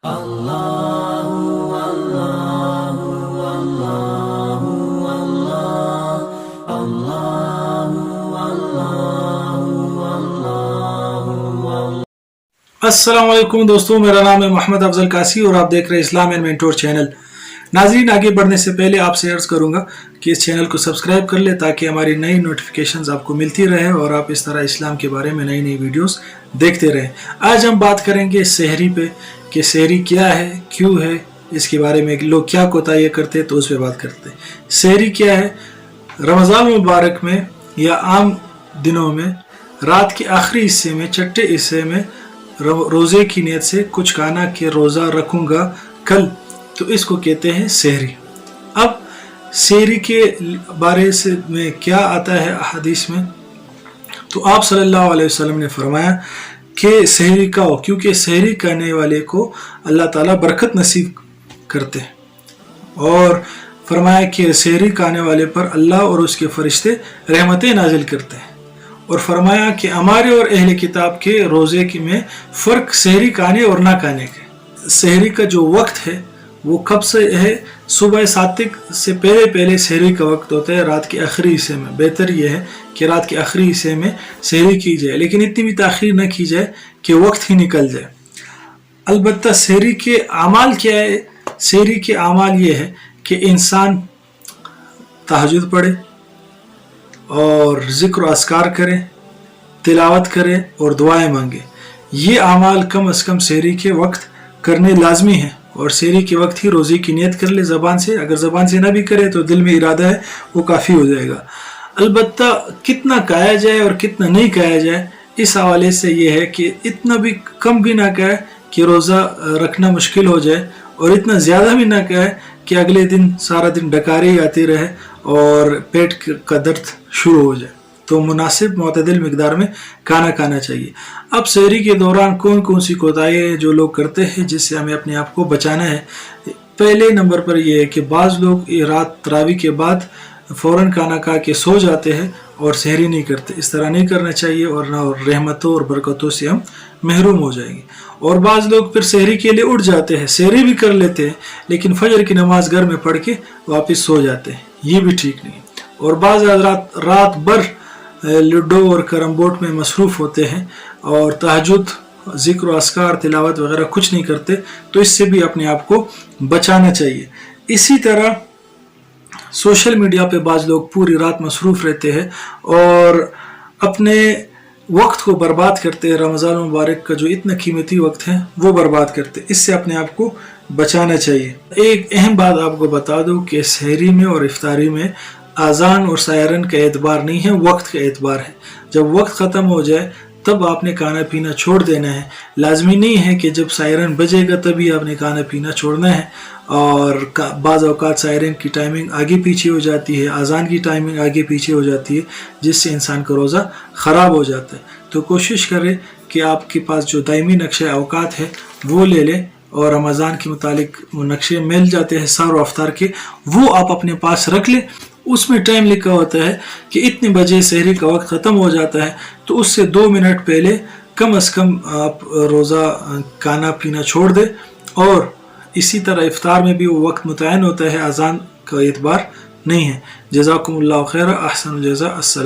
अस्सलाम वालेकुम दोस्तों, मेरा नाम है मोहम्मद अफजल कासी और आप देख रहे हैं इस्लाम एंड मेंटोर चैनल। नाज़रीन, आगे बढ़ने से पहले आपसे अर्ज़ करूंगा कि इस चैनल को सब्सक्राइब कर ले ताकि हमारी नई नोटिफिकेशंस आपको मिलती रहे और आप इस तरह इस्लाम के बारे में नई नई वीडियोस देखते रहें। आज हम बात करेंगे सहरी पे कि सहरी क्या है, क्यों है, इसके बारे में लोग क्या कोताही करते हैं तो उस पर बात करते हैं। सहरी क्या है? रमज़ान मुबारक में या आम दिनों में रात के आखिरी हिस्से में, छठे हिस्से में रोज़े की नीयत से कुछ खाना के रोज़ा रखूँगा कल, तो इसको कहते हैं सहरी। अब सहरी के बारे से में क्या आता है हदीस में, तो आप सल्लल्लाहु अलैहि वसल्लम ने फरमाया कि सहरी खाओ, क्योंकि सहरी करने वाले को अल्लाह ताला बरकत नसीब करते हैं, और फरमाया कि सहरी खाने वाले पर अल्लाह और उसके फरिश्ते रहमतें नाजिल करते हैं, और फरमाया कि हमारे और अहले किताब के रोज़े की में फ़र्क सहरी खाने और ना खाने के। सहरी का जो वक्त है वो कब से है? सुबह सादिक से पहले पहले सहरी का वक्त होता है, रात के आखिरी हिस्से में। बेहतर यह है कि रात के आखिरी हिस्से में सहरी की जाए, लेकिन इतनी भी ताख़ीर न की जाए कि वक्त ही निकल जाए। अलबत्ता सहरी के आमाल क्या है? सहरी के आमाल ये है कि इंसान तहज्जुद पढ़े और ज़िक्र व अस्कार करें, तिलावत करें और दुआएं मांगे। ये आमाल कम अज़ कम सहरी के वक्त करने लाजमी है, और सहरी के वक्त ही रोज़े की नियत कर ले ज़बान से। अगर ज़बान से ना भी करे तो दिल में इरादा है वो काफ़ी हो जाएगा। अलबत्ता कितना खाया जाए और कितना नहीं खाया जाए, इस हवाले से ये है कि इतना भी कम भी ना खाए कि रोज़ा रखना मुश्किल हो जाए, और इतना ज़्यादा भी ना खाए कि अगले दिन सारा दिन डकारी ही आती रहे और पेट का दर्द शुरू हो जाए। तो मुनासिब मुतदिल मिकदार में खाना खाना चाहिए। अब सहरी के दौरान कौन कौन सी कोताही जो लोग करते हैं जिससे हमें अपने आप को बचाना है। पहले नंबर पर यह है कि बाज़ लोग रात तरावी के बाद फ़ौरन खाना खा के सो जाते हैं और सहरी नहीं करते। इस तरह नहीं करना चाहिए, और ना रहमतों और बरकतों से हम महरूम हो जाएंगे। और बाज़ लोग फिर सहरी के लिए उठ जाते हैं, सहरी भी कर लेते हैं, लेकिन फजर की नमाज घर में पढ़ के वापस सो जाते हैं, ये भी ठीक नहीं। और बाज़ रात भर लूडो और कैरम बोर्ड में मसरूफ़ होते हैं और तहज्जुद, ज़िक्र अस्कार, तिलावत वगैरह कुछ नहीं करते, तो इससे भी अपने आप को बचाना चाहिए। इसी तरह सोशल मीडिया पे बाज़ लोग पूरी रात मसरूफ़ रहते हैं और अपने वक्त को बर्बाद करते हैं। रमज़ान मुबारक का जो इतना कीमती वक्त है वो बर्बाद करते हैं, इससे अपने आप को बचाना चाहिए। एक अहम बात आपको बता दूं कि सहरी में और इफ्तारी में आज़ान और सायरन का एतबार नहीं है, वक्त का एतबार है। जब वक्त ख़त्म हो जाए तब आपने खाना पीना छोड़ देना है। लाजमी नहीं है कि जब सायरन बजेगा तभी आपने खाना पीना छोड़ना है, और बाज़ औक़ात सायरन की टाइमिंग आगे पीछे हो जाती है, आज़ान की टाइमिंग आगे पीछे हो जाती है, जिससे इंसान का रोज़ा ख़राब हो जाता है। तो कोशिश करें कि आपके पास जो दायमी नक्शा औक़ात है वो ले लें, और रमज़ान के मुतालिक वो नक्शे मिल जाते हैं सार व अफ्तार के, वो आप अपने पास रख लें। उसमें टाइम लिखा होता है कि इतने बजे सहरी का वक्त ख़त्म हो जाता है, तो उससे 2 मिनट पहले कम अज़ कम आप रोज़ा खाना पीना छोड़ दें। और इसी तरह इफ्तार में भी वो वक्त मुतय्यन होता है, अज़ान का एतबार नहीं है। जज़ाकुमुल्लाहु खैर, अहसनुल जज़ा। अस्सलाम।